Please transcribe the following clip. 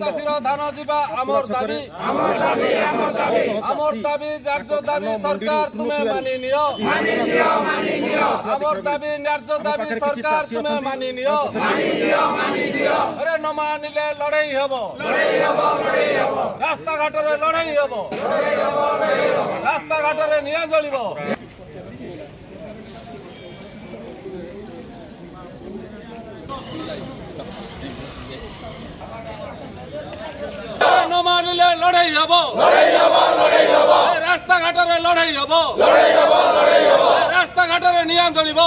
চাষীর ধান যা আমার দাবি ন্যায্য দাবি সরকার তুমি মানি নিও আমার দাবি ন্যায্য দাবি সরকার তুমি মানি নিও আরে ন মানিলে লড়াই হব রাস্তাঘাটরে লড়াই হব রাস্তাঘাটরে নিয়ে জ্বলিব ন মানিলে লড়াই হব রাস্তাঘাটরে লড়াই হব রাস্তাঘাটরে নিয়ে জ্বলিব।